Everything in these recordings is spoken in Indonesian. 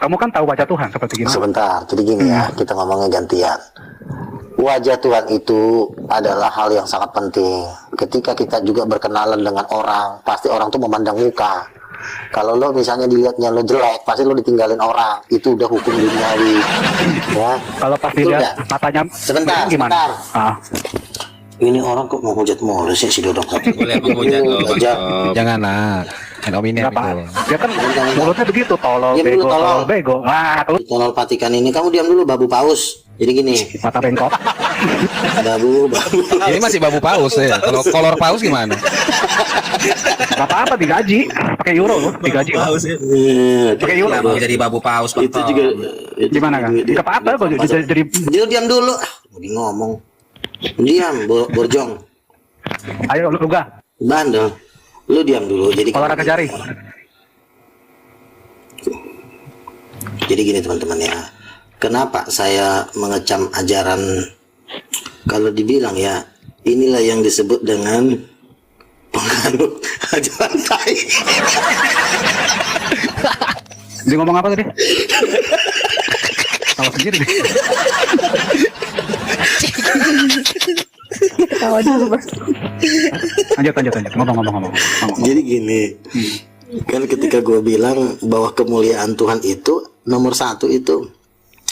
Kamu kan tahu wajah Tuhan seperti gimana? Sebentar, jadi gini ya, kita ngomongnya gantian. Wajah Tuhan itu adalah hal yang sangat penting. Ketika kita juga berkenalan dengan orang, pasti orang tuh memandang muka. Kalau lo misalnya dilihatnya lo jelek, pasti lo ditinggalin orang. Itu udah hukum duniawi. Ya. Kalau pas dilihat matanya Sebentar, gimana? sebentar. Ini orang kok mau hujat mulu sih si Dodong. Boleh menghujat loh, Bang Sob. Janganlah. Om ini Apa? Dia kan mulutnya begitu, tolol, Diam bego, dulu, tolol. tolol, bego. Tolol patikan ini, kamu diam dulu babu paus. Jadi gini, Mata bengkok. babu. ini masih babu paus ya. Kalau kolor paus gimana? Gak apa-apa digaji, pakai euro loh, digaji. Paus ya. Pakai euro. Mau jadi babu paus, Bang Itu Sob. juga Gimana kan? Gak apa-apa kok jadi Dia diam dulu. Lagi ngomong. Diam, Borjong. ayo lu gak Bandel. Lu diam dulu. Jadi olahraga jari. Jadi gini teman-teman ya. Kenapa saya mengecam ajaran, kalau dibilang ya, inilah yang disebut dengan penganut ajaran tai. Dia ngomong apa tadi? Tahu sendiri deh. Ketawa dulu, Bang. Lanjut. Ngomong. Jadi gini, kan ketika gue bilang bahwa kemuliaan Tuhan itu nomor satu itu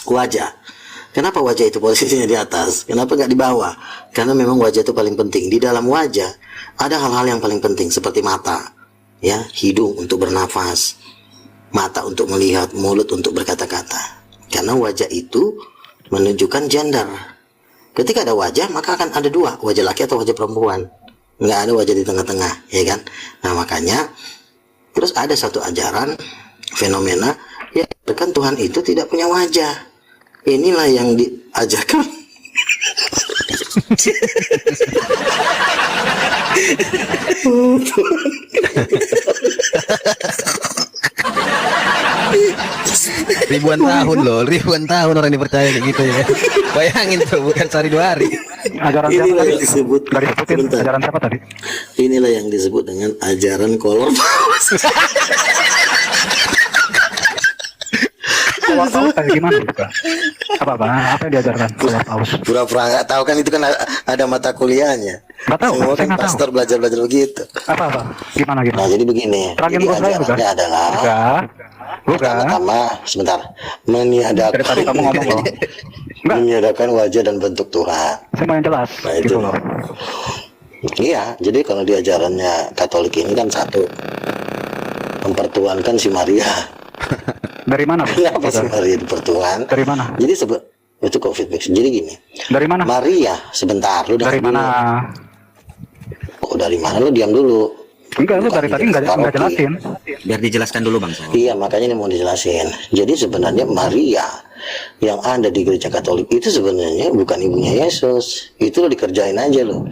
wajah. Kenapa wajah itu posisinya di atas? Kenapa nggak di bawah? Karena memang wajah itu paling penting. Di dalam wajah ada hal-hal yang paling penting seperti mata, ya, hidung untuk bernafas, mata untuk melihat, mulut untuk berkata-kata. Karena wajah itu menunjukkan gender. Ketika ada wajah, maka akan ada dua, wajah laki atau wajah perempuan. Nggak ada wajah di tengah-tengah, ya kan? Nah makanya, terus ada satu ajaran, fenomena, ya kan Tuhan itu tidak punya wajah. Inilah yang diajarkan. ribuan tahun orang dipercaya kayak gitu ya. Bayangin tuh, bukan sehari 2 hari. Ajaran siapa Inilah tadi? yang disebut. Gak disebutin Sebentar. ajaran siapa tadi? Inilah yang disebut dengan ajaran kolor paus. Keluar paus kayak gimana juga? Apa yang diajarkan keluar paus? Pura-pura nggak tahu kan, itu kan ada mata kuliahnya. Nggak tahu, Semua saya kan nggak tahu. pastor belajar begitu. Apa? Gimana gitu? Nah jadi begini. Terangin Jadi buat saya juga. ajarannya adalah pertama-tama sebentar Dari tadi meniadakan kamu ngomong loh. Enggak, meniadakan wajah dan bentuk Tuhan. saya mau yang jelas Nah, gitu itu. loh. Iya, jadi kalau di ajarannya Katolik ini kan satu, mempertuankan si Maria. Dari mana? Bu? Kenapa si Maria dipertuan? Dari mana? Jadi itu COVID. Jadi gini, Dari mana? Maria, sebentar, lu Dari dengar mana? dulu. Oh, dari mana? Lu diam dulu. Enggak, lu dari tadi enggak jelasin. Biar dijelaskan dulu, Bang Sob. Iya, makanya ini mau dijelasin. Jadi sebenarnya Maria yang ada di gereja Katolik itu sebenarnya bukan ibunya Yesus. Itu lo dikerjain aja lo.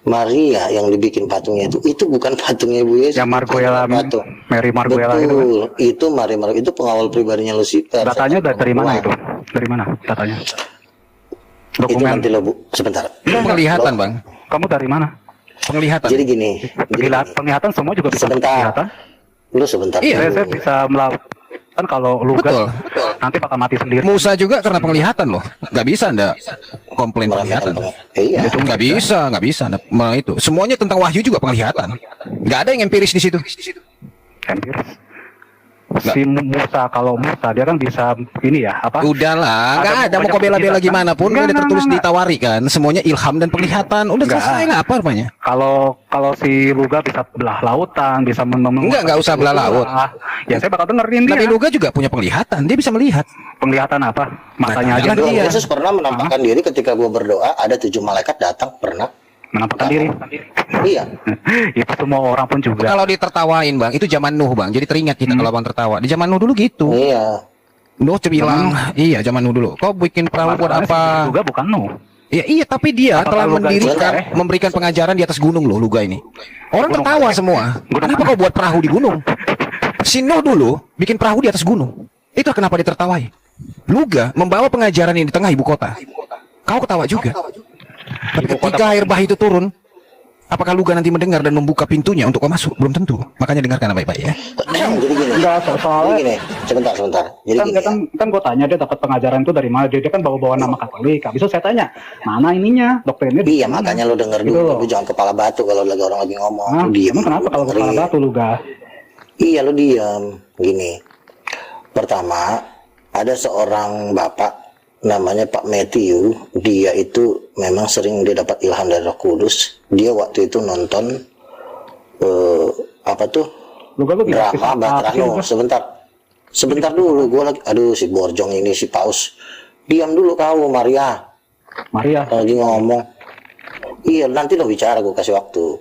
Maria yang dibikin patungnya itu bukan patungnya Ibu Yesus. Yang Marguela, Patung. Mary Marguela itu kan? Betul. Itu Maria itu pengawal pribadinya Lucifer. Datanya dari mana itu? Dari mana datanya? Itu Dokumen. nanti lo Bu, sebentar. Penglihatan, Bang. Kamu dari mana? Penglihatan. Jadi gini. Penglihatan semua juga bisa Sebentar. penglihatan. Lu sebentar. Iya, dulu. Saya bisa melakukan kalau lu Betul. nanti bakal mati sendiri. Musa juga karena penglihatan loh. Nggak bisa Anda komplain Meremehkan penglihatan. Iya. Itu nggak bisa. Itu semuanya tentang wahyu juga penglihatan. Nggak ada yang empiris di situ. Empiris. Si Musa, kalau Musa dia kan bisa ini ya apa? Udahlah, nggak ada mau kau bela-bela gimana pun, udah tertulis ditawari kan, semuanya ilham dan penglihatan, udah Nggak. selesai lah apa rupanya. Kalau si Luga bisa belah lautan, bisa Nggak usah belah laut. Ya saya bakal dengerin dia. Nabi Luga juga punya penglihatan, dia bisa melihat. Penglihatan apa? Matanya aja Kan dulu. iya. Yesus pernah menampakkan diri ketika gua berdoa, ada 7 malaikat datang, pernah. Menampakkan diri. Iya. Itu semua orang pun juga. Kalau ditertawain bang, itu zaman Nuh bang, jadi teringat kita kalau bang tertawa. Di zaman Nuh dulu gitu. Iya. Nuh bilang, iya zaman Nuh dulu. Kau bikin perahu buat apa? Juga bukan Nuh. Iya, tapi dia Apakah telah Luga itu mendirikan, boleh? memberikan pengajaran di atas gunung loh, Luga ini. Orang Gunung ketawa mana? semua. Gunung Kenapa mana? kau buat perahu di gunung? Si Nuh dulu bikin perahu di atas gunung. Itu kenapa ditertawai. Luga membawa pengajaran ini di tengah ibu kota. Kau ketawa juga. Tapi ketika air bah itu turun, Apakah Luga nanti mendengar dan membuka pintunya untuk kau masuk? Belum tentu. Makanya dengarkan baik-baik ya. Jadi gini. Enggak, soalnya Jadi gini. Sebentar. Jadi gini. kan gue tanya dia dapat pengajaran itu dari mana, dia kan bawa-bawa nama Katolik. Habis itu saya tanya, mana ininya, doktrinnya di Iya, mana? makanya lo denger Gitu dulu. loh. Lu jangan kepala batu kalau lagi orang lagi ngomong. Hah? Lu diem. Emang kenapa kalau kepala Dengerin. batu lu ga? Iya, lu diam. Gini. Pertama, ada seorang bapak namanya Pak Matthew. Dia itu memang sering dia dapat ilham dari Roh Kudus. Dia waktu itu nonton apa tuh? Lu gak Drama Batrano. Sebentar dulu, gue lagi, aduh si Borjong ini si Paus. Diam dulu kau, Maria. Lagi ngomong. Iya, nanti lo bicara, gue kasih waktu.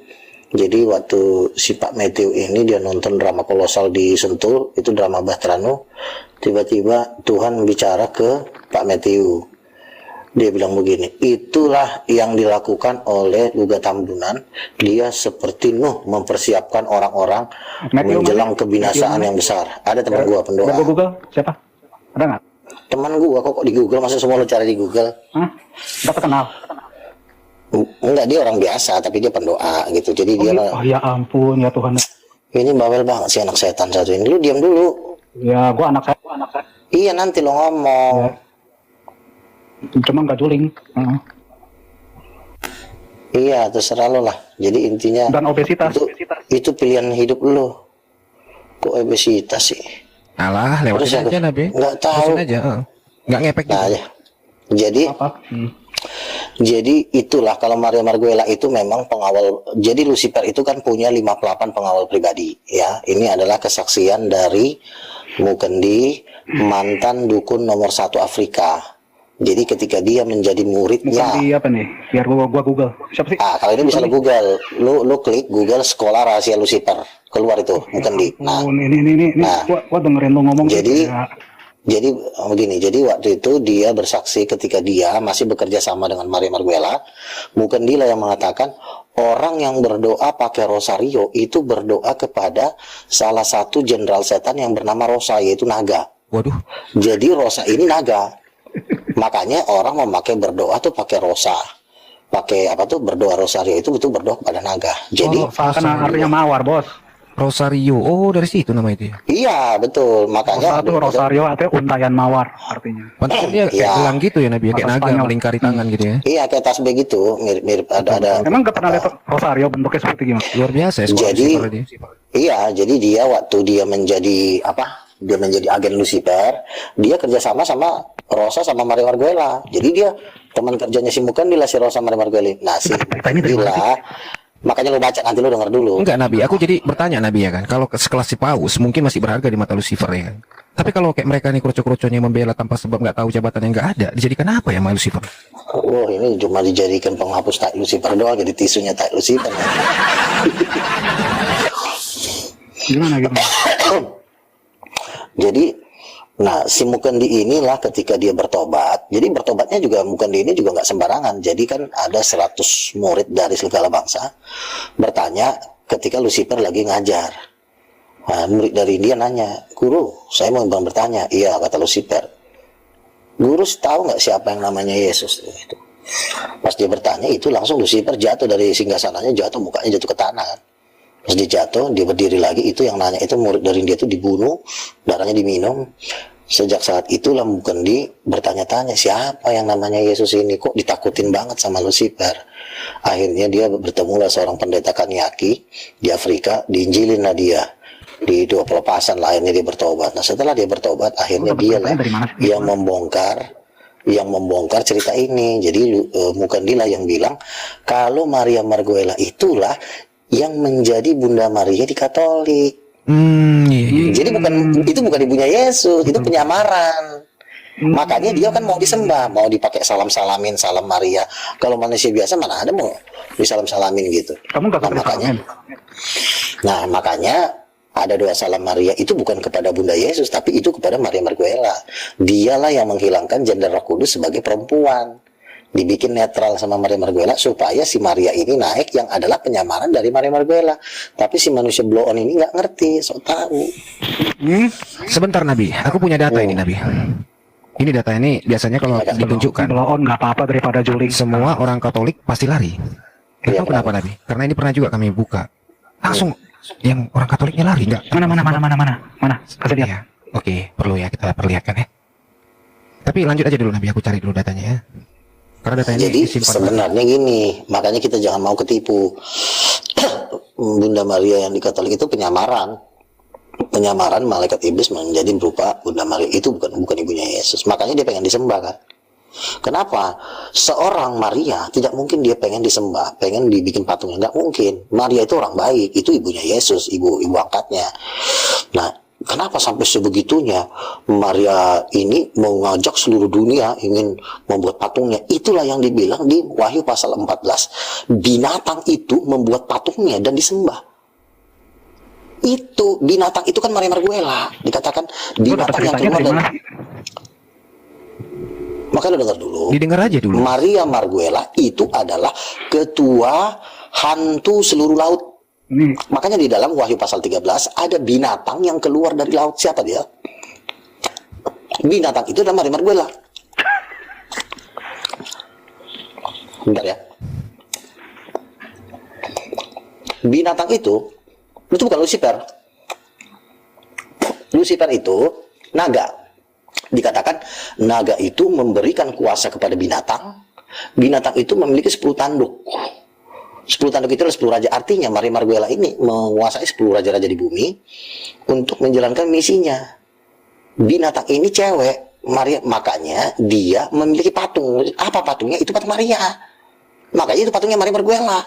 Jadi waktu si Pak Matthew ini dia nonton drama kolosal di Sentul, itu drama Batrano. Tiba-tiba Tuhan bicara ke Pak Matthew. Dia bilang begini, itulah yang dilakukan oleh Luga Tambunan. Dia seperti Nuh mempersiapkan orang-orang menjelang kebinasaan yang besar. Ada teman gua pendoa. Gua Google, siapa? Ada nggak? Teman gua kok di Google, masa semua lo cari di Google? Hah? Nggak terkenal? Enggak, dia orang biasa tapi dia pendoa gitu. Jadi dia Oh ya ampun, ya Tuhan. ini bawel banget sih anak setan satu ini. Lu diam dulu. Ya, gua anak saya. Iya, nanti lo ngomong. Ya. Cuma nggak juling. Iya, terserah lo lah. Jadi intinya Dan obesitas. itu pilihan hidup lo. Kok obesitas sih? Alah, Terus lewatin aja Nabi. nggak tahu. Lewatin aja. Nggak ngepek Nah, juga. ya. Jadi Apa? jadi itulah kalau Maria Marguela itu memang pengawal. Jadi Lucifer itu kan punya 58 pengawal pribadi. Ya, ini adalah kesaksian dari Mukendi, mantan dukun nomor 1 Afrika. Jadi ketika dia menjadi Bukan muridnya, di apa nih? Biar gua Google. Siapa sih? kalau ini bisa lo Google, lu klik Google Sekolah Rahasia Lucifer, keluar itu Mukendi. Nah, Oh, ini. Nah. Gua dengerin lu ngomong. Jadi ya. Jadi begini, jadi waktu itu dia bersaksi ketika dia masih bekerja sama dengan Maria Marguela. Bukan dia yang mengatakan orang yang berdoa pakai rosario itu berdoa kepada salah satu jenderal setan yang bernama Rosa, yaitu naga. Waduh. Jadi Rosa ini naga. Makanya orang memakai berdoa tuh pakai rosa. Pakai apa tuh berdoa rosario itu betul berdoa kepada naga. Jadi Kan artinya mawar, Bos. Rosario. Oh, dari situ nama itu ya. iya betul. Makanya Satu Rosario artinya untayan mawar artinya. Pantasnya dia kayak Iya. gelang gitu ya Nabi, ya? Kayak Bahasa naga Spanyol. melingkari tangan gitu ya. iya kayak tasbih gitu, mirip ada. Emang gak pernah lihat Rosario bentuknya seperti gimana? Luar biasa ya sekolah Jadi Lucifer dia. iya, jadi dia waktu dia menjadi apa? Dia menjadi agen Lucifer, dia kerjasama sama Rosa sama Maria Marguela. Jadi dia teman kerjanya si Mukan di si Rosa Maria Marguela. Nah si Ini dari mana gila, makanya lu baca nanti lu denger dulu. Enggak Nabi, aku jadi bertanya Nabi ya kan. Kalau sekelas si Paus mungkin masih berharga di mata Lucifer ya kan. Tapi kalau kayak mereka nih kroco-kroconya membela tanpa sebab nggak tahu jabatan yang nggak ada, dijadikan apa ya sama Lucifer? Oh ini cuma dijadikan penghapus tai Lucifer doang, jadi tisunya tai Lucifer. Gimana? Jadi, nah si Mukendi inilah ketika dia bertobat. Jadi bertobatnya juga Mukendi ini juga nggak sembarangan. Jadi kan ada 100 murid dari segala bangsa bertanya ketika Lucifer lagi ngajar. Nah, murid dari India nanya, guru, saya mau bertanya. Iya, kata Lucifer. Guru tahu nggak siapa yang namanya Yesus? Gitu. Pas dia bertanya itu langsung Lucifer jatuh dari singgasananya, jatuh mukanya jatuh ke tanah. Pas dia jatuh, dia berdiri lagi, itu yang nanya itu murid dari dia itu dibunuh, darahnya diminum. Sejak saat itulah Mukendi bertanya-tanya siapa yang namanya Yesus ini, kok ditakutin banget sama Lucifer. Akhirnya dia bertemulah seorang pendeta Kaniaki di Afrika, diinjilin lah dia di 2 pelepasan lah, akhirnya dia bertobat. Nah setelah dia bertobat akhirnya dia lah yang membongkar cerita ini. Jadi Mukendi lah yang bilang kalau Maria Marguela itulah yang menjadi Bunda Maria di Katolik. Iya. Jadi itu bukan ibunya Yesus, itu penyamaran. Makanya dia kan mau disembah, mau dipakai salam-salamin, salam Maria. Kalau manusia biasa mana ada mau disalam-salamin gitu. Kamu gak makanya. Nah, makanya ada 2 salam Maria itu bukan kepada Bunda Yesus, tapi itu kepada Maria Marguela. Dialah yang menghilangkan gender Roh Kudus sebagai perempuan. Dibikin netral sama Maria Marguela supaya si Maria ini naik yang adalah penyamaran dari Maria Marguela. Tapi si manusia blow on ini nggak ngerti, sok tahu. Sebentar Nabi, aku punya data ini Nabi. Ini data ini biasanya kalau ditunjukkan Blow on nggak apa-apa daripada juling. semua orang Katolik pasti lari. Nggak Iya, tahu kenapa Nabi. Karena ini pernah juga kami buka. Langsung yang orang Katoliknya lari nggak? Mana? Kasih lihat. Iya. Oke, perlu ya kita perlihatkan ya. Tapi lanjut aja dulu Nabi, aku cari dulu datanya ya. Karena datanya Jadi ini disimpan. sebenarnya gini, makanya kita jangan mau ketipu. Bunda Maria yang di Katolik itu penyamaran malaikat iblis menjadi berupa Bunda Maria. Itu bukan ibunya Yesus. Makanya dia pengen disembah kan. Kenapa? Seorang Maria tidak mungkin dia pengen disembah, pengen dibikin patungnya, nggak mungkin. Maria itu orang baik, itu ibunya Yesus, ibu angkatnya. Nah, kenapa sampai sebegitunya Maria ini mau ngajak seluruh dunia ingin membuat patungnya? Itulah yang dibilang di Wahyu pasal 14. Binatang itu membuat patungnya dan disembah. Itu binatang itu kan Maria Marguela, dikatakan binatang yang keluar dari. Maka lo dengar dulu. Didengar aja dulu. Maria Marguela itu adalah ketua hantu seluruh laut. Makanya di dalam Wahyu pasal 13 ada binatang yang keluar dari laut. Siapa dia? Binatang itu adalah Maria Marguela. Bentar ya. Binatang itu bukan Lucifer. Lucifer itu naga. Dikatakan naga itu memberikan kuasa kepada binatang. Binatang itu memiliki 10 tanduk. 10 tanduk itu adalah 10 raja. Artinya Maria Marguela ini menguasai 10 raja-raja di bumi untuk menjalankan misinya. Binatang ini cewek, Maria, makanya dia memiliki patung. Apa patungnya? Itu patung Maria. Makanya itu patungnya Maria Marguela.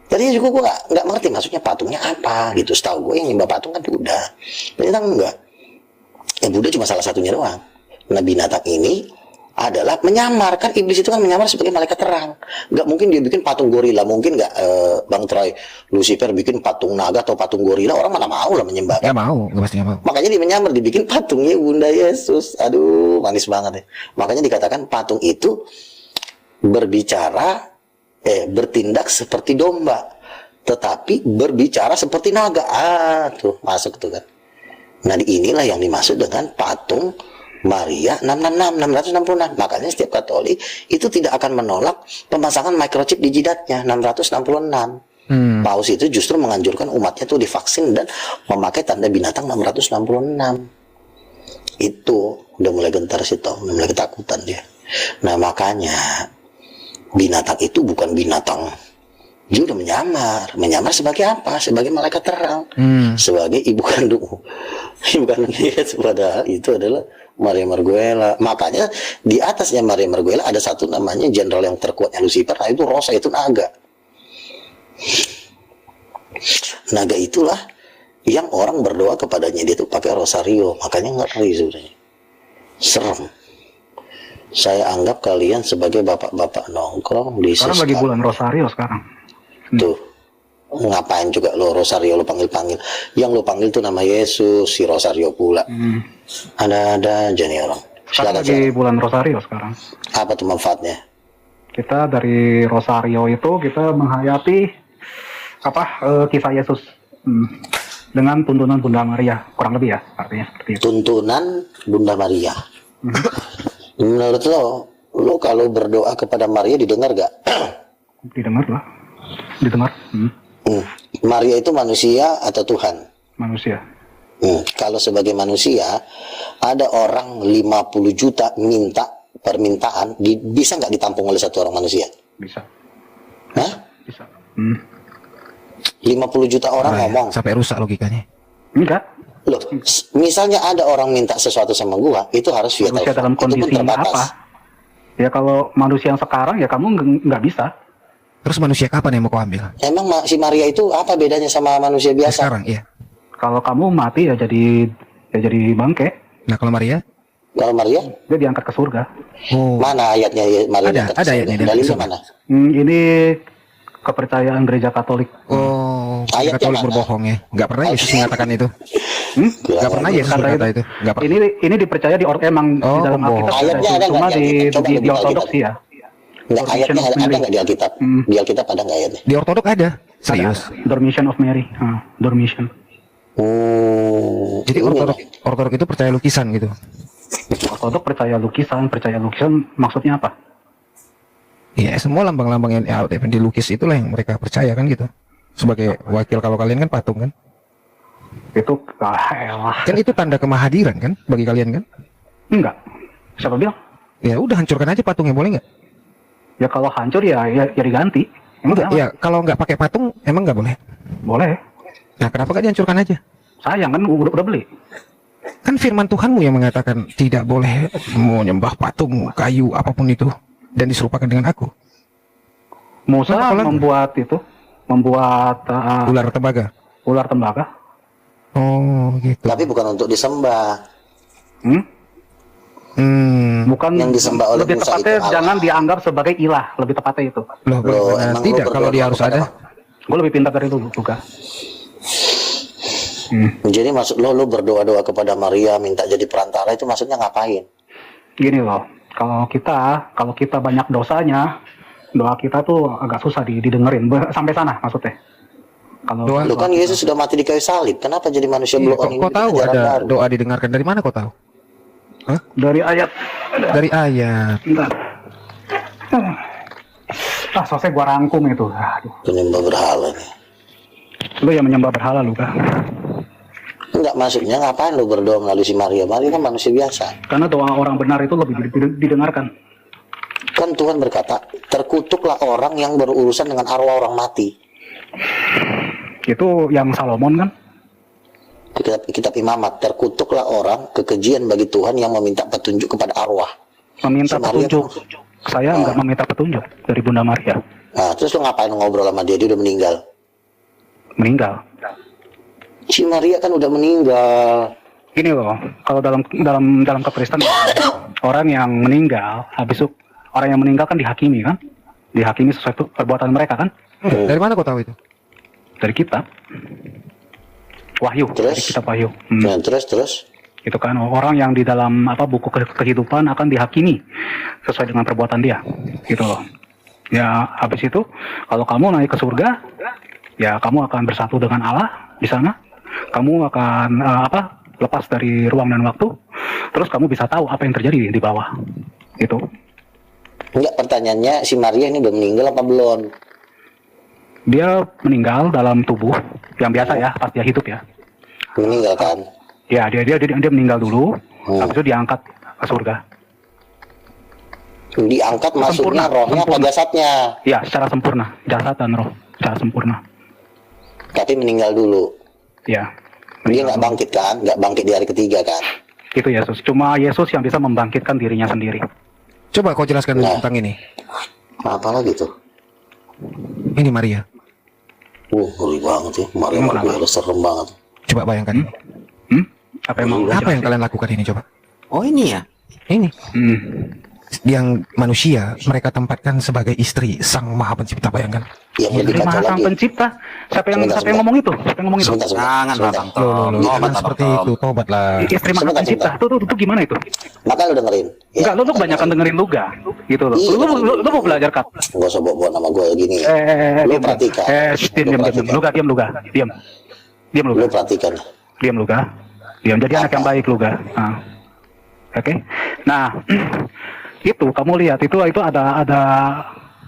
Tadinya juga gue nggak mengerti maksudnya patungnya apa gitu. Setahu gue yang nyembah patung kan Buddha. Ternyata enggak. Ya Buddha cuma salah satunya doang. Nah binatang ini adalah menyamar, kan iblis itu kan menyamar sebagai malaikat terang. Nggak mungkin dia bikin patung gorila, mungkin nggak Bang Troy, Lucifer bikin patung naga atau patung gorila, orang mana mau lah menyembah. Nggak mau, nggak pasti nggak mau. Makanya dia menyamar, dibikin patungnya Bunda Yesus. Aduh, manis banget ya. Makanya dikatakan patung itu bertindak seperti domba, tetapi berbicara seperti naga. Tuh masuk tuh kan. Nah inilah yang dimaksud dengan patung Maria 666. Makanya setiap Katolik itu tidak akan menolak pemasangan microchip di jidatnya 666. Paus itu justru menganjurkan umatnya tuh divaksin dan memakai tanda binatang 666. Itu udah mulai gentar sih toh, udah mulai ketakutan dia. Nah makanya binatang itu bukan binatang. Dia udah menyamar sebagai apa? Sebagai malaikat terang, sebagai ibu kandung Yesus. Padahal itu adalah Maria Marguela. Makanya di atasnya Maria Marguela ada satu namanya jenderal yang terkuatnya Lucifer. Nah itu Rosa, itu naga. Naga itulah yang orang berdoa kepadanya, dia tuh pakai rosario. Makanya ngeri sebenarnya, serem. Saya anggap kalian sebagai bapak-bapak nongkrong di Sekarang lagi bulan Rosario sekarang. Tuh, ngapain juga lo Rosario lo panggil-panggil? Yang lo panggil tuh nama Yesus, si Rosario pula. Ada aja nih orang. Sekarang lagi bulan Rosario sekarang. Apa tuh manfaatnya? Kita dari Rosario itu kita menghayati kisah Yesus dengan tuntunan Bunda Maria, kurang lebih ya artinya seperti itu. Tuntunan Bunda Maria. Menurut lo kalau berdoa kepada Maria didengar gak? Didengar lah. Didengar. Maria itu manusia atau Tuhan? Manusia. Kalau sebagai manusia ada orang 50 juta minta permintaan, bisa nggak ditampung oleh satu orang manusia? Bisa. Hah? Bisa. 50 juta orang ngomong. Sampai rusak logikanya. Enggak. Loh, misalnya ada orang minta sesuatu sama gua, itu harus via Manusia telepon. dalam Itu pun kondisi terbatas. apa? Ya kalau manusia yang sekarang ya kamu nggak bisa. Terus manusia kapan yang mau kau ambil? Emang si Maria itu apa bedanya sama manusia biasa? Sekarang, iya. Kalau kamu mati ya jadi bangke. Nah kalau Maria? Kalau Maria, Dia diangkat ke surga. Oh, mana ayatnya Maria? Ada ayatnya di Dalilnya surga. mana? Ini kepercayaan gereja Katolik. oh, Ayatnya Katolik mana? berbohong ya. Nggak pernah Yesus mengatakan itu. Nggak pernah Yesus Kata berkata itu. itu. Nggak pernah. Ini dipercaya di emang Oh, di dalam pembohong. Alkitab. Ayatnya ada Cuma nggak di Alkitab? Coba buka ortodoksi Alkitab. ya. Nggak, ayatnya Dormition of ada Mary. nggak di Alkitab? Di Alkitab ada nggak ayatnya? Di Ortodok ada. Serius. Dormition of Mary. Dormition. Jadi Ortodok itu percaya lukisan gitu. Ortodok percaya lukisan maksudnya apa? Iya, semua lambang-lambang yang dilukis itulah yang mereka percaya kan gitu. Sebagai wakil, kalau kalian kan patung kan. Itu elah. Kan itu tanda kemahadiran kan bagi kalian kan? Enggak. Siapa bilang? Ya udah hancurkan aja patungnya, boleh nggak? Ya kalau hancur ya diganti. Enggak. Ya kalau nggak pakai patung emang nggak boleh. Boleh. Nah kenapa nggak dihancurkan aja? Sayang kan udah beli. Kan firman Tuhanmu yang mengatakan tidak boleh menyembah patung, kayu, apapun itu, dan diserupakan dengan aku. Musa Apa lagi? membuat Ular tembaga. ular tembaga. Oh gitu. Tapi bukan untuk disembah. Bukan Yang disembah oleh lebih Musa tepatnya itu Allah. jangan dianggap sebagai ilah, lebih tepatnya itu. Loh, Loh, bagaimana? emang Tidak, lu kalau dia berdoa harus kepada ada. Gue lebih pintar dari itu juga. Jadi maksud lo berdoa-doa kepada Maria minta jadi perantara itu maksudnya ngapain? Gini loh, kalau kita banyak dosanya, doa kita tuh agak susah didengerin sampai sana maksudnya. Kalau Doa- Lo kan Yesus sudah mati di kayu salib. Kenapa jadi manusia Iya, bloon ini? kok tahu Ajaran ada baru. doa didengarkan dari mana kau tahu? dari ayat, Dari ayat. bentar. Selesai gua rangkum itu. Aduh, Penyembah berhala nih. lu yang menyembah berhala lu kan? Enggak, maksudnya ngapain lo berdoa melalui si Maria? Maria kan manusia biasa. Karena doa orang benar itu lebih didengarkan. Kan Tuhan berkata, terkutuklah orang yang berurusan dengan arwah orang mati. Itu yang Salomon kan? Kitab Imamat, terkutuklah orang kekejian bagi Tuhan yang meminta petunjuk kepada arwah. Meminta Si Maria petunjuk. Saya nggak meminta petunjuk dari Bunda Maria. Nah, terus lo ngapain ngobrol sama dia? Dia udah meninggal. Meninggal. Si Maria kan udah meninggal. Gini loh, kalau dalam kekristenan orang yang meninggal, habis itu orang yang meninggal kan dihakimi kan? Dihakimi sesuai perbuatan mereka kan? Dari mana kau tahu itu? Dari kitab Wahyu, Terus? dari kitab Wahyu. Nah, terus. Itu kan orang yang di dalam buku kehidupan akan dihakimi sesuai dengan perbuatan dia, gitu loh. Ya habis itu kalau kamu naik ke surga, ya kamu akan bersatu dengan Allah di sana. Kamu akan lepas dari ruang dan waktu, terus kamu bisa tahu apa yang terjadi di bawah. Itu. Enggak, pertanyaannya si Maria ini udah meninggal apa belum? Dia meninggal dalam tubuh yang biasa ya, pas dia hidup ya. Meninggal kan? Ya dia meninggal dulu, habis itu diangkat ke surga. Diangkat maksudnya Sempurna, rohnya apa sempurna. jasadnya? Ya, secara sempurna, jasad dan roh, secara sempurna. Tapi meninggal dulu. Ya. Dia nggak bangkit kan? Nggak bangkit di hari ketiga kan? Itu Yesus. Cuma Yesus yang bisa membangkitkan dirinya sendiri. Coba kau jelaskan dulu Nah. tentang ini. Apa lagi tuh? Ini Maria. Ngeri banget ya. Maria Magdalena serem banget. Coba bayangkan. Apa yang mau Apa yang kalian lakukan ini coba? Oh ini ya? Ini Hmm. yang manusia mereka tempatkan sebagai istri Sang Maha Pencipta, bayangkan. Yang lebih Istri kacau Maha Sang lagi. Pencipta. Siapa yang Sebentar. ngomong itu? Siapa yang ngomong itu? Sebentar. Jangan Sebentar. Bang Loh, Tom. loh, Oh, jangan Bang seperti Tom. itu, tobatlah. Istri Maha Sebentar, Pencipta. Tuh gimana itu? Maka lu dengerin. Enggak, lu kebanyakan dengerin luga. Gitu loh. Iya. Lu mau belajar kat. Gak usah bawa nama gue gini. Lu Diam. perhatikan. Diam. Luga. Diam Lu luga. perhatikan. Diam luga. Diam. Jadi anak yang baik luga. Nah. Oke. Nah, itu kamu lihat itu ada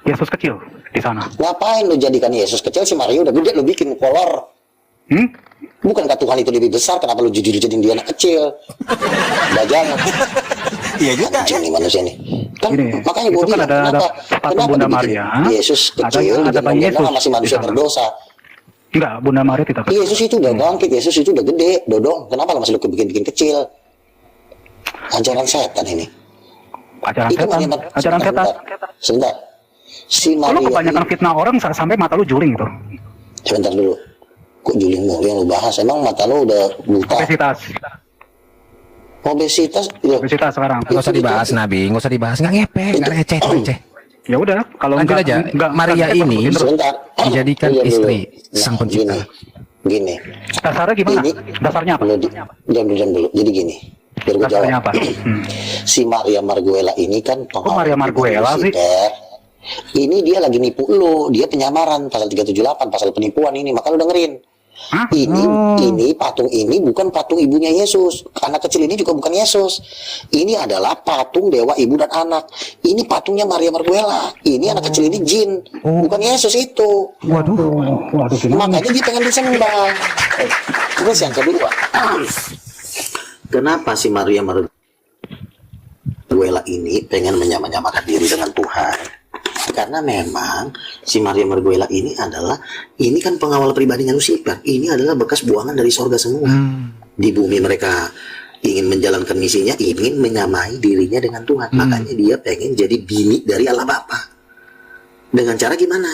Yesus kecil di sana. Ngapain lu jadikan Yesus kecil? Si Maria udah gede, lu bikin kolor. Bukankah Tuhan itu lebih besar? Kenapa lu jadiin dia anak kecil? Bajang. Iya juga. Anjing nih manusia nih. Kan Gini, makanya gue itu kan bilang ada patung Bunda dibikin Maria, Yesus kecil, ada bayi Yesus masih manusia di sana. berdosa. Enggak, Bunda Maria tidak kecil. Yesus itu udah bangkit, Yesus itu udah gede, Dodong. Kenapa lu masih lu bikin kecil? Ajaran setan ini. Ajaran Itu setan. Maria- Ajaran setan. Sebentar. Si Kalau Maria kebanyakan fitnah orang sampai mata lu juling gitu. sebentar dulu. Kok juling mulu yang lu bahas? Emang mata lu udah buta? Obesitas. Ya. Obesitas sekarang. Nggak usah dibahas Nabi, nggak usah dibahas, nggak ngepek, nggak receh. Ya udah, kalau Lanjut aja. Maria ini Sebentar. dijadikan Diam dulu. istri Sang Pencipta. Gini. dasarnya gimana? Ini Dasarnya apa? Lu diam dulu. Jadi gini. Biar gue Dasarnya jawab. apa? Si Maria Marguela ini kan Maria Marguela sih? Ini dia lagi nipu lu. Dia penyamaran pasal 378, pasal penipuan ini. Maka lu dengerin. Hah? Ini patung ini bukan patung ibunya Yesus. Anak kecil ini juga bukan Yesus. Ini adalah patung dewa ibu dan anak. Ini patungnya Maria Marguela. Ini anak kecil ini jin, bukan Yesus itu. Waduh, gimana? Makanya dia pengen disembah. Terus yang kedua, kenapa si Maria Marguela ini pengen menyamakan diri dengan Tuhan? Karena memang si Maria Marguela ini kan pengawal pribadinya Lucifer. Ini adalah bekas buangan dari sorga semua. Di bumi mereka ingin menjalankan misinya, ingin menyamai dirinya dengan Tuhan. Makanya dia pengen jadi bini dari Allah Bapa. Dengan cara gimana?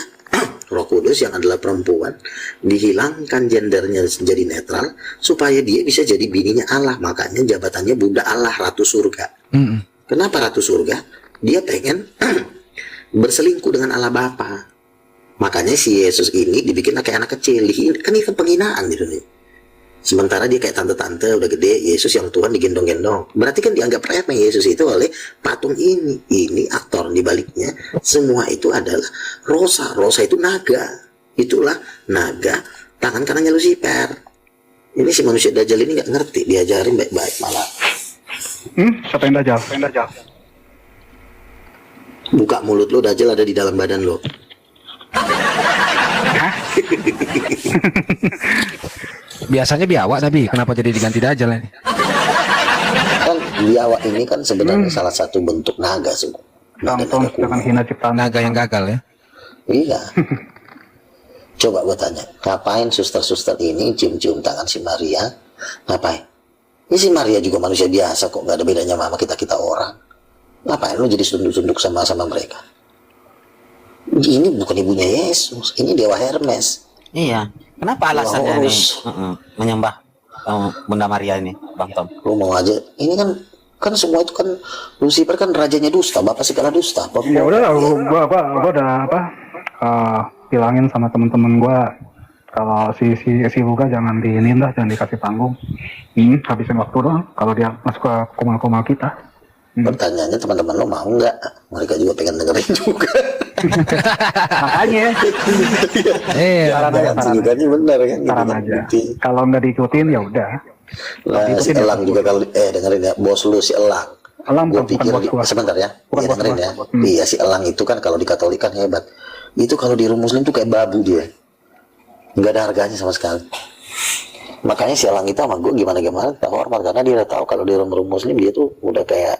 Roh Kudus yang adalah perempuan dihilangkan gendernya jadi netral supaya dia bisa jadi bininya Allah. Makanya jabatannya Bunda Allah, Ratu Surga. Kenapa Ratu Surga? Dia pengen berselingkuh dengan Allah Bapa. Makanya si Yesus ini dibikin kayak anak kecil. Kan ini kan penghinaan gitu nih. Sementara dia kayak tante-tante udah gede, Yesus yang Tuhan digendong-gendong. Berarti kan dianggap remeh Yesus itu oleh patung ini. Ini aktor di baliknya. Semua itu adalah Rosa. Rosa itu naga. Itulah naga tangan kanannya Lucifer. Ini si manusia Dajjal ini nggak ngerti, diajarin baik-baik malah. Siapa yang Dajjal? Buka mulut lo, Dajjal ada di dalam badan lo. Biasanya biawak Nabi, kenapa jadi diganti Dajjal ini? Kan biawak ini kan sebenarnya salah satu bentuk naga semua. Langsung jangan hina ciptaan. Naga yang gagal ya. Iya. Coba gue tanya, ngapain suster-suster ini cium-cium tangan si Maria? Ngapain? Ini si Maria juga manusia biasa kok, gak ada bedanya sama kita orang. Ngapain lu jadi sunduk-sunduk sama mereka? Ini bukan ibunya Yesus, ini dewa Hermes. Iya. Kenapa alasannya nih menyembah Bunda Maria ini, Bang Tom? Lu mau aja, ini kan semua itu kan Lucifer kan rajanya dusta, bapak segala dusta. Ya udah, gua udah bilangin sama temen-temen gua kalau si Luka jangan diinin dah, jangan dikasih panggung. Habisin waktu doang kalau dia masuk ke koma kita. Pertanyaannya teman-teman lo mau nggak? Mereka juga pengen dengerin juga. Makanya saran juga nih benar kan? saran aja. Kalau nggak diikutin ya udah. Lah si Elang juga kalau dengerin ya, bos lu si Elang. Elang Gue bukan pikir bos gua. sebentar ya, Bukan bos dengerin gua. ya. Iya si Elang itu kan kalau di Katolik kan hebat. Itu kalau di Rum Muslim tuh kayak babu dia. Nggak ada harganya sama sekali. Makanya si Elang itu sama gue gimana tak hormat karena dia udah tahu kalau di Rum Muslim dia tuh udah kayak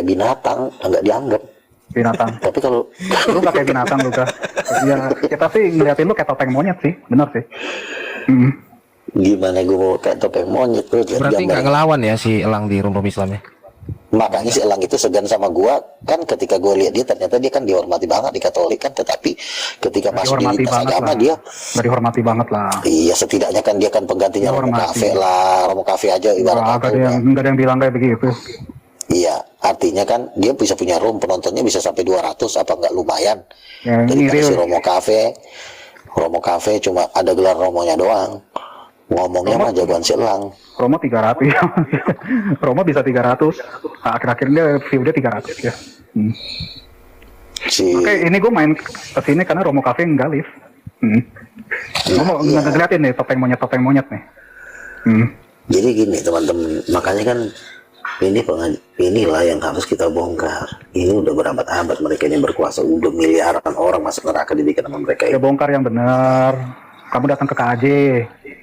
binatang, nggak dianggap Binatang. tapi kalau Lu nggak kayak binatang lu, Kak. Ya kita sih ngeliatin lu kayak topeng monyet sih, bener sih. gimana gue mau kayak topeng monyet tuh lihat Berarti nggak gambar. ngelawan ya si Elang di Rum Islam ya? Makanya si Elang itu segan sama gua kan ketika gue lihat dia ternyata dia kan dihormati banget di Katolik kan, tetapi ketika masuk di lintas agama dia nggak dihormati banget lah. iya setidaknya kan dia kan penggantinya Romo Cafe lah, Romo Cafe aja ibarat Nggak ada yang bilang kayak begitu. iya artinya kan dia bisa punya room penontonnya bisa sampai 200 apa nggak lumayan Ya, daripada ini si real. Romo Cafe cuma ada gelar Romonya doang ngomongnya mah jagoan si Elang. Romo 300 ya. Romo bisa 300. Akhir-akhir dia view dia 300 ya. Si Oke, ini gue main kesini karena Romo Cafe nggak live. Gue mau ngeliatin nih topeng monyet nih. jadi gini teman-teman, makanya kan inilah yang harus kita bongkar. Ini udah berabad-abad mereka ini berkuasa, udah miliaran orang masuk neraka dibikin sama mereka Ya ini. bongkar yang benar. Kamu datang ke KAJ,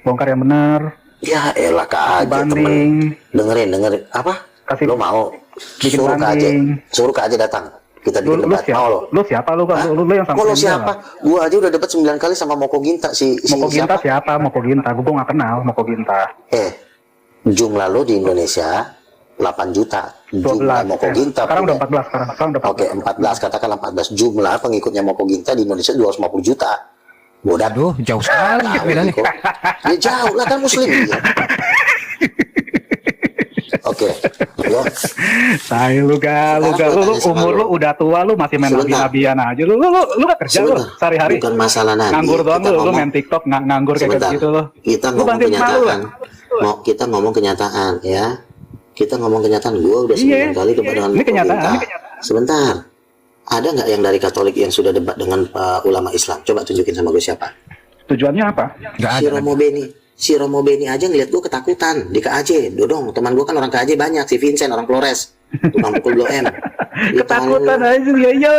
bongkar yang benar. Ya elah Kak aja Banding. temen. Dengerin apa? Kasih Lo mau bikin banding. suruh Kak aja datang. Kita Lu bikin debat mau lo. siapa lu yang sama Kok lo dia siapa? lah. Gua aja udah dapat 9 kali sama Moko Ginta si Moko Ginta siapa? siapa? Moko Ginta, gue nggak kenal Moko Ginta. Jumlah lo di Indonesia 8 juta. 12. Jumlah Moko Ginta Sekarang udah punya- 14 sekarang udah 14. Oke, 14 katakanlah 14. Jumlah pengikutnya Moko Ginta di Indonesia 250 juta. Bodan. Aduh, jauh sekali Nah, bedanya. ya jauh lah kan muslim ya. Oke, lo Say lu umur lu udah tua lu masih main Sebentar. nabi-nabian aja lu gak kerja lu sebentar. sehari-hari Bukan masalah nabi. nganggur doang Kita lu ngomong- main TikTok nganggur kayak Sebentar. gitu lu. Kita Lu ngomong bantuin emak lu lah. kenyataan. Kita ngomong kenyataan ya. Kita ngomong kenyataan. Gua udah 9 kali debat dengan Ini Moko kenyataan, Ginta. Sebentar. Ada nggak yang dari Katolik yang sudah debat dengan ulama Islam? Coba tunjukin sama gue siapa. Tujuannya apa? Nggak Si ada. Romo Beni, si Romo Beni aja ngeliat gue ketakutan di KAJ. Dodong, teman gue kan orang KAJ banyak, si Vincent orang Flores, tukang pukul Blok M. Ya, Ketakutan tolong. aja ya iya.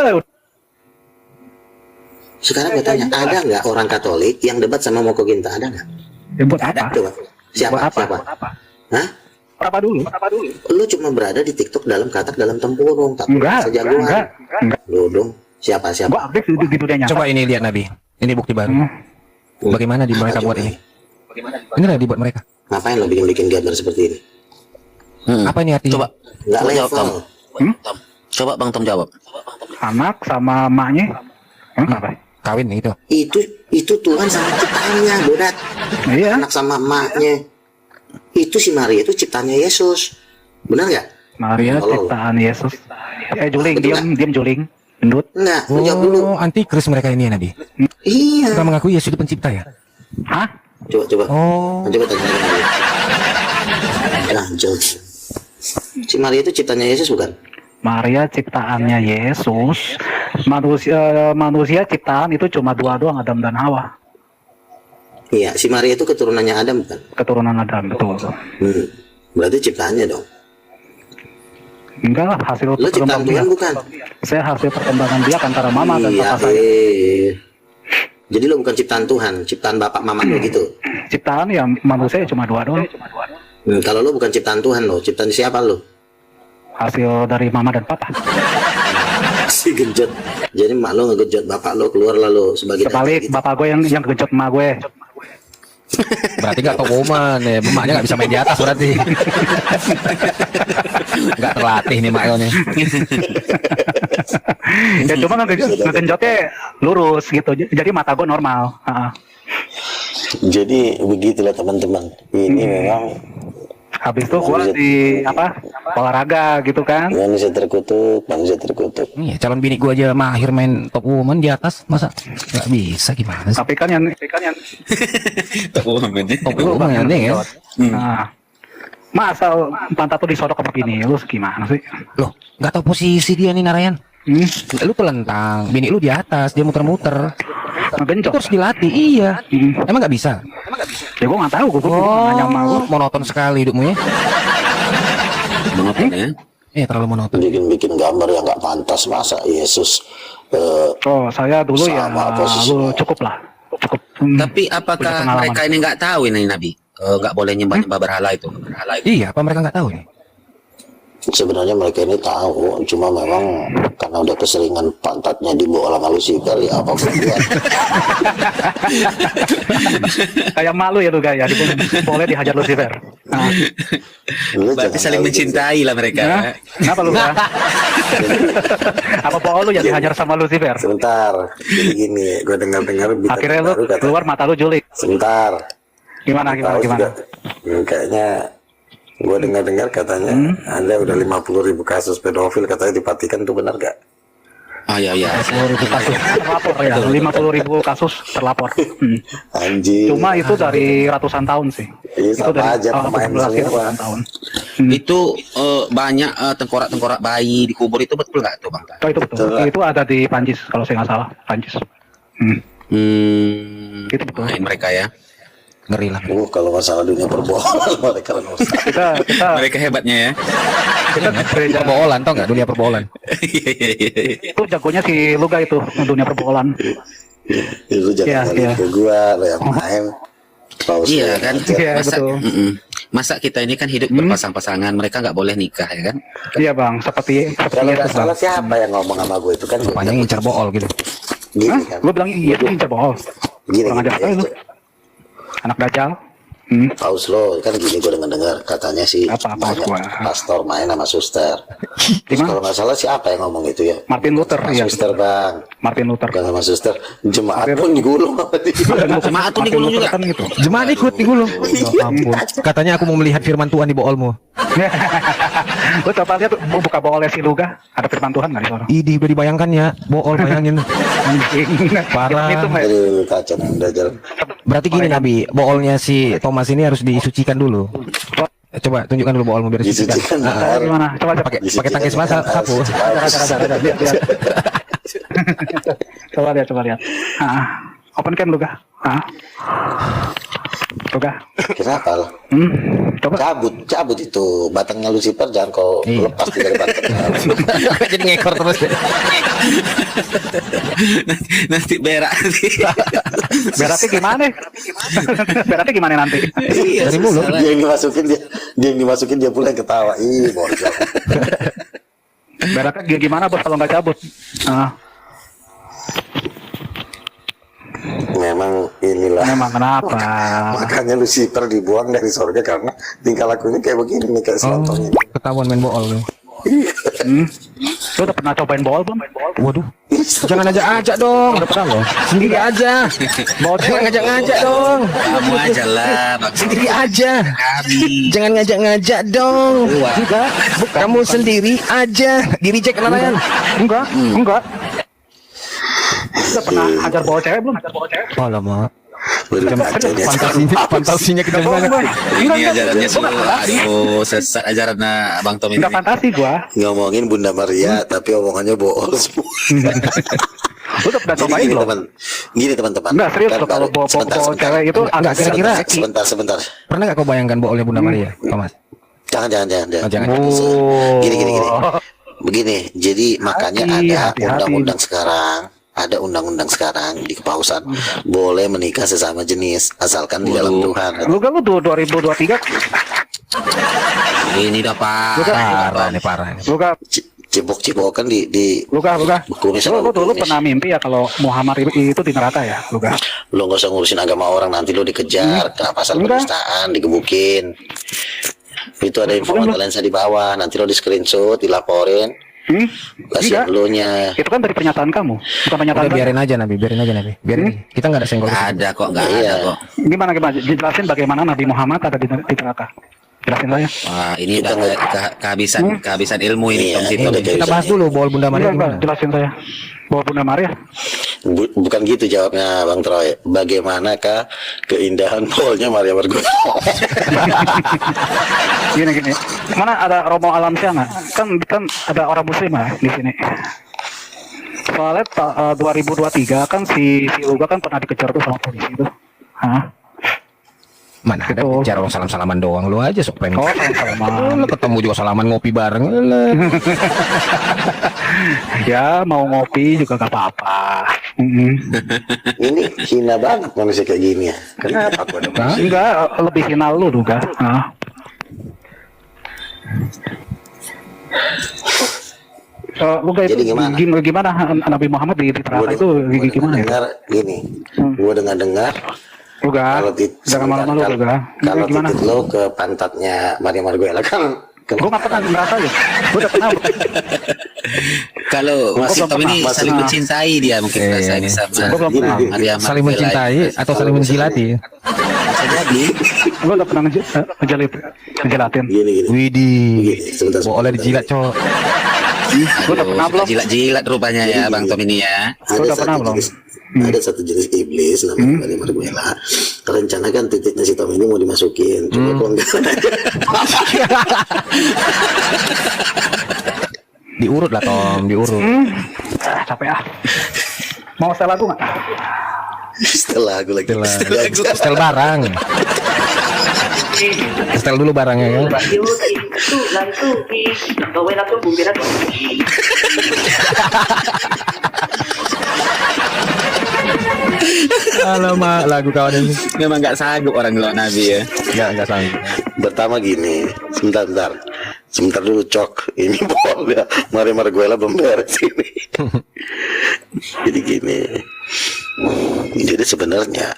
Sekarang gue tanya, ada nggak orang Katolik yang debat sama Moko Ginta? Ada nggak? Ya, buat apa? Coba. Siapa? Buat apa? Siapa? Hah? Apa dulu? Lu cuma berada di TikTok dalam katak dalam tempurung, tak Enggak, sejagoan. enggak. Dodong, siapa? Gua aktif di dunia nyata. Coba ini lihat Nabi. Ini bukti baru. Hmm. Bagaimana di mereka buat ini? Ini lah dibuat mereka. Ngapain lo bikin gambar seperti ini? Apa ini artinya? Coba. Nggak Coba jawab, Tom. level. Tom. Coba Bang Tom jawab. Anak sama emaknya. Apa? Kawin gitu. Itu Tuhan sama ciptaannya, Bodat. Iya. Anak sama emaknya. Itu si Maria itu ciptaannya Yesus. Benar nggak? Maria Tolong. ciptaan Yesus. Juling, Betul diam juling. Gendut. Enggak, lu jawab dulu. Oh, antikris mereka ini ya Nabi. Iya. Mereka mengakui Yesus itu pencipta ya? Hah? Coba. Oh. Coba tanya lagi. Lanjut. Si Maria itu ciptaannya Yesus bukan? Maria ciptaannya Yesus. Manusia ciptaan itu cuma dua doang, Adam dan Hawa. Iya, si Maria itu keturunannya Adam bukan? Keturunan Adam, betul. Berarti ciptaannya dong. Enggak lah, hasil Lu ciptaan perkembangan dia. Tuhan bukan? Saya hasil perkembangan dia antara mama dan Iya, papa saya. Jadi lo bukan ciptaan Tuhan, ciptaan bapak mama lo gitu. Ciptaan ya manusia cuma dua doang. Kalau lo bukan ciptaan Tuhan lo, ciptaan siapa lo? Hasil dari mama dan papa. Si genjot. Jadi mak lo ngegejot bapak lo, keluar lalu sebagai Kebalik, data gitu. bapak gue yang kejut emak gue. Berarti nggak top woman ya. Emaknya nggak bisa main di atas berarti. Nggak terlatih nih mak lo nih. Ya cuma ngegenjotnya lurus gitu. Jadi mata gue normal. Jadi begitulah teman-teman. Ini memang Habis itu gue di olahraga gitu kan. manusia terkutuk, manusia terkutuk. Iya, calon bini gua aja mahir main top woman di atas, masa nggak bisa gimana sih? Tapi kan yang Top lu woman yang aneh ya. Nah, masa pantat tuh disodok sama bini lu gimana sih? Loh, nggak tahu posisi dia nih Narayan. Lu telentang, bini lu di atas, dia muter-muter. Itu Ngegenjot. harus dilatih, iya. Emang nggak bisa? Ya gue nggak tahu, gue nanya sama lu. Monoton sekali hidupmu ya. Monoton ya. Iya, terlalu monoton. Bikin gambar yang nggak pantas, masa Yesus Oh, saya dulu ya, Sama posisinya. lu cukup lah. Cukup. Tapi punya apakah pengalaman. mereka ini nggak tahu ini Nabi? Nggak boleh nyembah-nyembah berhala itu. Iya, apa mereka nggak tahu nih? sebenarnya mereka ini tahu, cuma memang karena udah keseringan pantatnya dibawa sama Lucifer ya apa pun dia. Kayak malu ya tuh kayak boleh dihajar Lucifer. Nah, Lu Berarti jangan saling tahu mencintai lah mereka. nah, kenapa lu? Apa bohong lu yang dihajar sama Lucifer? gitu. Sebentar, jadi gini, gue dengar-dengar berita Akhirnya lu baru kata, keluar mata lu julik. sebentar. Gimana? Tahu juga, kayaknya gue dengar-dengar katanya ada udah 50.000 kasus pedofil katanya dipatikan, tuh benar gak? Oh iya iya. 50.000 kasus terlapor ya, 50.000 kasus terlapor. Anjing. Cuma itu dari ratusan tahun sih. Iya, Itu sama dari aja pemain semua. ratusan tahun. Itu banyak tengkorak-tengkorak bayi dikubur, itu betul nggak tuh Bang? Oh, itu betul. Betul. Itu ada di Prancis kalau saya nggak salah, Prancis. Itu betul. Main mereka ya. Ngeri lah. Kalau masalah dunia perbohongan mereka nomor satu. Kita Mereka hebatnya ya. kita gereja Perboholan, tau nggak dunia perboholan? itu jagonya si Luga itu dunia perboholan. Itu jangan Iya, balik iya. ke gua, lo yang main. Paus Iya lo kan. yang ajar. Iya, Masa, betul. masa kita ini kan hidup berpasang-pasangan, mereka nggak boleh nikah ya kan? Iya bang, seperti Kalau nggak itu bang. salah siapa yang ngomong sama gue itu kan? Rupanya ngincar bool gitu. Gini Hah? kan. Lu bilang iya itu incer bohong. Gini, Kurang ajar gini, lu. ya. Anak dajal. Paus lo kan gini, gue dengar katanya sih Apa, banyak Paus gua? pastor main sama suster. Di Terus mana? kalau nggak salah siapa yang ngomong itu ya? Martin Luther, Sama iya. suster bang, Martin Luther. bukan sama suster. Jemaat Martin- pun digulung sama dia. Jemaat tuh Martin digulung Luther juga. kan gitu. Jemaat ikut digulung. Ya ampun. Katanya aku mau melihat firman Tuhan di boolmu. Lu coba lihat mau buka boleh si Luga, ada firman Tuhan nggak di sana? Idih, udah dibayangkan ya. Bool bayangin. Anjing. Parah. Itu mah. Aduh, kacau udah jalan. Berarti gini Nabi, boolnya si Thomas ini harus disucikan dulu. Coba tunjukkan dulu boolmu biar disucikan. Disucikan Ah, air. gimana? Coba coba. Pakai tangkis basah sapu. Ada, lihat. Coba lihat. Ah. Open cam lu kah? Hah? Tuh kah? Kenapa lo? Coba. Cabut itu batangnya Lucifer, jangan kau lepas dari batangnya. Jadi ngekor terus. Nanti berak nanti. Berarti gimana? Berarti gimana nanti? Iya, Dari mulut. susah lah. Dia yang dimasukin dia pula yang ketawa. Ih, bocor. Berarti gimana bos kalau nggak cabut? Memang inilah. Memang kenapa? Makanya Lucifer dibuang dari surga karena tingkah lakunya kayak begini nih, kayak selontong ini. Ketahuan main bool lu. Lu udah pernah cobain bola belum? Waduh. Jangan ajak-ajak dong. Udah pernah loh. Sendiri aja. Jangan ngajak-ngajak dong. Kamu aja lah, Bang. Sendiri aja. Kami. Jangan ngajak-ngajak dong. Enggak, Kamu sendiri aja. Di reject nelayan. enggak. Udah pernah ajar bawa cewek belum? Oh lama. Baru kaca dia. Fantasinya kita banget. Ini ajarannya aduh, sesat ajarannya Bang Tom ini. Enggak fantasi gua. Ngomongin Bunda Maria, tapi omongannya bohong semua. Lu udah pernah Jadi cobain belum? gini teman-teman. Enggak serius Kan loh kalau baru- bawa cewek itu agak kira-kira. sebentar. Pernah gak kau bayangkan boolnya Bunda Maria, Thomas? Jangan. Oh, jangan. Gini. Begini, jadi makanya ada hati-hati. undang-undang sekarang. Ada undang-undang sekarang di kepausan boleh menikah sesama jenis asalkan di dalam Tuhan. Lu kan lu 2023 Ini udah Parah nih. lu kan Cibok-cibokan di lu Kumis sama dulu kumis. pernah mimpi ya kalau Muhammad itu di neraka ya, lu kan? Lu nggak usah ngurusin agama orang, nanti lu dikejar ke pasal Enggak. penistaan, digebukin. Itu ada info lensa di bawah, nanti lu di screenshot, dilaporin. Kasihan Enggak. lu nya. Itu kan dari pernyataan kamu, bukan pernyataan Udah gua. biarin aja Nabi. Kita nggak ada senggol. Nggak ada kok, nggak Iya. ada kok. Gimana jelasin bagaimana Nabi Muhammad ada di neraka. Jelasin saya. Wah, ini Kita udah nggak- kehabisan ilmu ini Iya, Tom Sito. udah Kita bahas dulu bool Bunda Maria Enggak, gimana? jelasin saya. Bawa Bunda Maria. Bukan gitu jawabnya Bang Troy. Bagaimanakah keindahan polnya Maria Margono? Gini. Mana ada Romo Alamsyah nggak? Kan ada orang muslim ya di sini. Soalnya 2023 kan si Uga kan pernah dikejar tuh sama polisi tuh. Hah? Mana ada Oh. bicara orang salam-salaman doang. Lu aja sok pengen. Oh, sama-sama. Lu ketemu juga salaman ngopi bareng. Ya mau ngopi juga gak apa-apa. Ini hina banget manusia kayak gini ya. Kenapa gua ada Enggak, lebih final lu juga. Hah? Lu Jadi gimana? gimana Nabi Muhammad di neraka itu gimana ya? dengar gini. Gua dengar Lu kalau jangan malu-malu lu kalau gimana? titik lo ke pantatnya Maria Margono kan Gue gak pernah ngerasa ya. Gue udah pernah. Kalau Masih Tom ini masih- saling mencintai dia mungkin rasa ini sama Gua belum pernah. Maria Saling mencintai atau saling menjilati? Bisa jadi. Gue udah pernah ngejelatin. gini. Widih. Sebentar. Boleh dijilat cowok. Gue udah pernah belum? Jilat-jilat rupanya ya Bang Tom ini ya. Gua udah pernah belum? Ada satu jenis iblis namanya Maria Margono. Rencana kan titiknya si Tom ini mau dimasukin. Cuma kok enggak. Diurut lah Tom, diurut. Capek ah. Mau setel lagu nggak? Setelah aku lagi. Setel barang. Setel dulu barangnya kan. Alamak lagu kawan ini. Memang nggak sanggup orang lo Nabi ya. Enggak sanggup. Pertama gini, sebentar dulu cok. Ini bol ya, Maria Margono belum beres ini. Jadi gini, jadi sebenarnya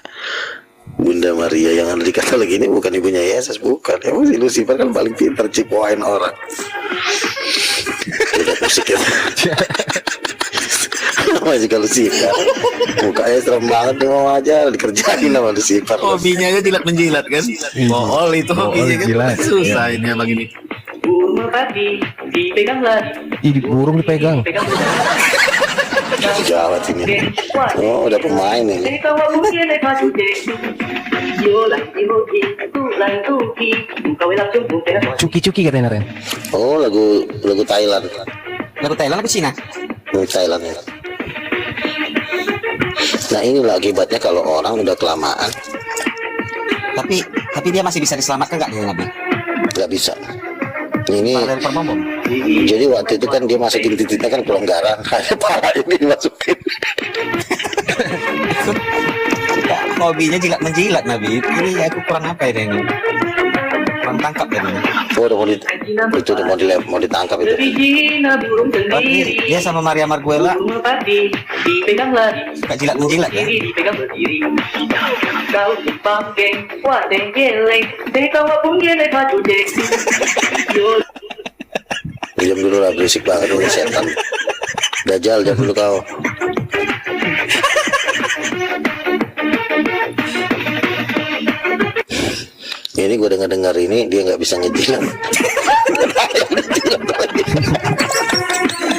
Bunda Maria yang ada di Katolik ini bukan ibunya Yesus, bukan. Ya si Lucifer kan paling pintar cipoain orang. Udah musik ya. Masih kalau Lucifer mukanya serem banget nih, mau aja dikerjain sama Lucifer. Hobinya aja jilat menjilat kan. Bool itu hobinya kan. jilat. Susah ini abang ini. Burung merpati dipegang lagi, Ih, burung dipegang. Gawat ini. Oh, udah pemain ini. Jadi kau mungkin naik maju deh. Yo lah, itu lain tuki, kau langsung bukan. Cuki-cuki katanya Ren. Oh, lagu Thailand. Lagu Thailand apa Cina? Lagu Thailand ya. Nah inilah akibatnya kalau orang udah kelamaan Tapi dia masih bisa diselamatkan nggak dia Nabi? nggak bisa. Ini Dari perbom. jadi waktu itu kan dia masukin titiknya kan pelonggaran, kayak pala ini dimasukin. Hobinya jilat menjilat Nabi. Ini aku kurang apa ini? Kurang tangkap ya ini. Oh, udah mau ditangkap itu. Berizina burung Oh, sendiri. dia sama Maria Marguela Burung merpati dipegang lari. suka jilat menjilat ya. Diri dipegang berdiri. Kau dipakai, wah geleng. Kawa pun geleng maju dek. Yo, Diam dulu lah, berisik banget ini setan. Dajjal, diam dulu kau. Ini gue dengar ini dia nggak bisa nyetir.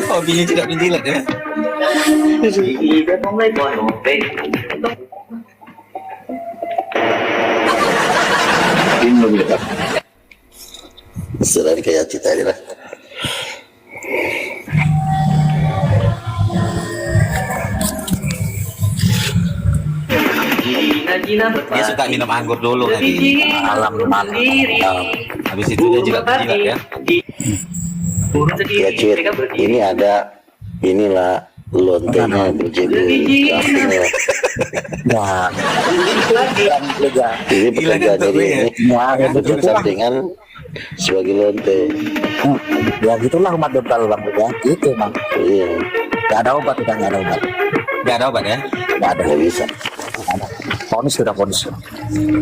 Hobinya jilat menjilat ya. Tidak mulai bonopeng. Selain kayak cita ini lah. Jina Dia suka minum anggur dulu Nabi. alam. Habis itu dia jilat menjilat ya. Burung Ya sendiri Cid, dipegang berdiri. ini ada inilah lontenya berjebu kampungnya. Nah, Ini Gila bekerja kan tuh, dari ya? ini ya begitu lah. sampingan sebagai lonte. Ya gitulah umat bebal bang ya. Gitu bang. Iya, Gak ada obat kita nggak ada obat. Nggak ada obat ya. Gak ada. nggak bisa. Nggak ada. Ponis sudah ponis.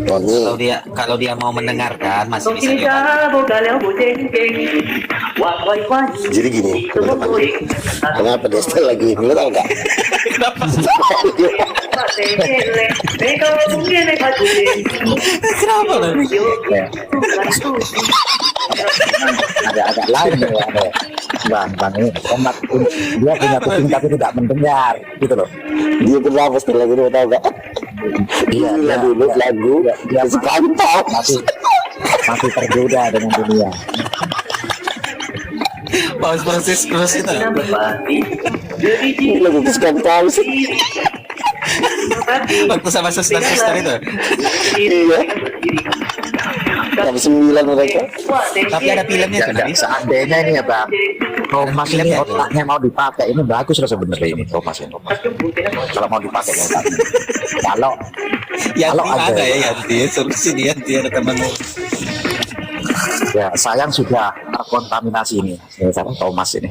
Oh, ini Kalau dia mau mendengarkan masih bisa Song diobati. kita bogaleo bojengkeng. Wah wah wah. Jadi gini, teman-teman. Kenapa dia setel lagi? Lu tahu nggak? Kenapa Nabi? Ada agak lain ya. Ada. Bang ini umat dia punya kuping tapi tidak mendengar gitu loh. Dia kenapa setel lagi? Lu tahu nggak? Iya, Iya, dulu lagu dia sekantau. masih tergoda dengan dunia. Paus proses itu. Lagu sekantau sih. Waktu sama suster-suster itu. Iya. Jam 9 mereka. Tapi ada filmnya tuh Nabi. Seandainya ini ya bang, Thomas ini otaknya mau dipakai ini bagus loh sebenarnya ini Thomas ini. Kalau mau dipakai ya otaknya. Yanti Kalau mana ada- ya Yanti? Solusi dia ada temanmu. Ya sayang sudah terkontaminasi ini. Ya, Thomas ini.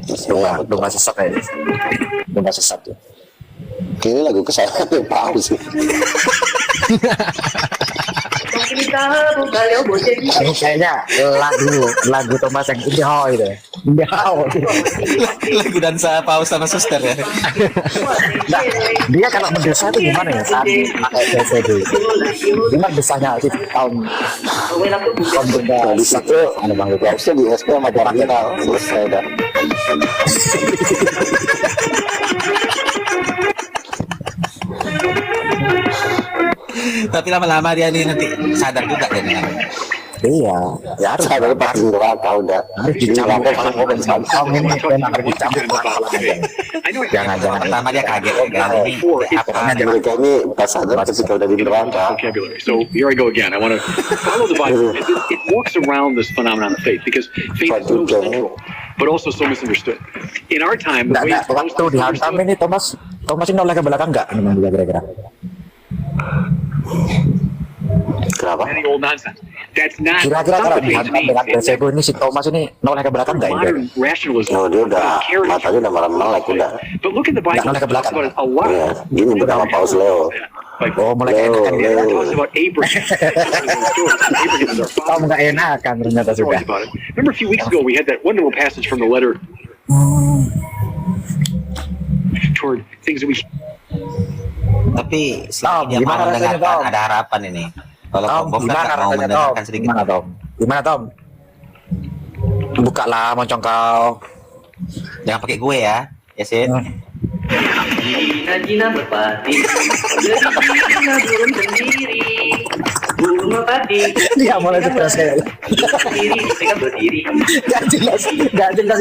Domba sesat ini. Domba sesat ya. Ini lagu kesayangan yang paus sih. Ini kayaknya lagu Thomas yang Indihao itu. Indihao. Lagu dansa paus sama suster ya. Nah, dia kalau mendesa itu gimana ya saat pakai PCD? Gimana desanya sih tahun Nah, di situ ada bang itu. harusnya di SP sama terminal selesai dah. Tapi lama-lama dia nih nanti sadar juga kan. Iya, ya harus Saya dari pasti neraka udah. harus dicampur kalau ini memang harus dicampur pelan-pelan aja. Jangan Pertama dia kaget kan. Ini apa? Mereka ini pas sadar ketika udah di neraka. vocabulary. So here I go again. I want to follow the Bible. It walks around this phenomenon of faith because faith is so central, but also so misunderstood. In our time, the way Nggak, it's most waktu dihantam misunderstood, ini Thomas ini noleh ke belakang nggak? Memang juga kira-kira. Kenapa? any old nonsense. That's not Kira-kira kalau what faith dihantam means. dengan Bersego ini si Thomas ini noleh ke belakang nggak? Modern rationalism. Oh, dia udah doesn't care to- matanya udah melek udah. But look at the Bible. Nggak It ke talks belakang. about it a lot. Iya, gini bernama Paus Leo. Like, Oh, mulai Leo, keenakan dia. it Leo. talks about Abraham. Abraham is our Kamu father. nggak enakan ternyata sudah. Stories about it. Remember a few weeks ago we had that wonderful passage from the letter toward things that we Tapi selagi dia gimana mau rasanya, mendengarkan Tom? ada harapan ini. Kalau Tom, Bob kan gimana nggak mau rasanya Tom? mendengarkan sedikit. Gimana Tom? Gimana Tom? Buka lah moncong kau. Jangan pakai gue ya. Ya sih. Jina merpati. Jina burung sendiri. Burung merpati. Dia mulai stres kayak. Sendiri dipegang berdiri. Gak jelas, gak jelas.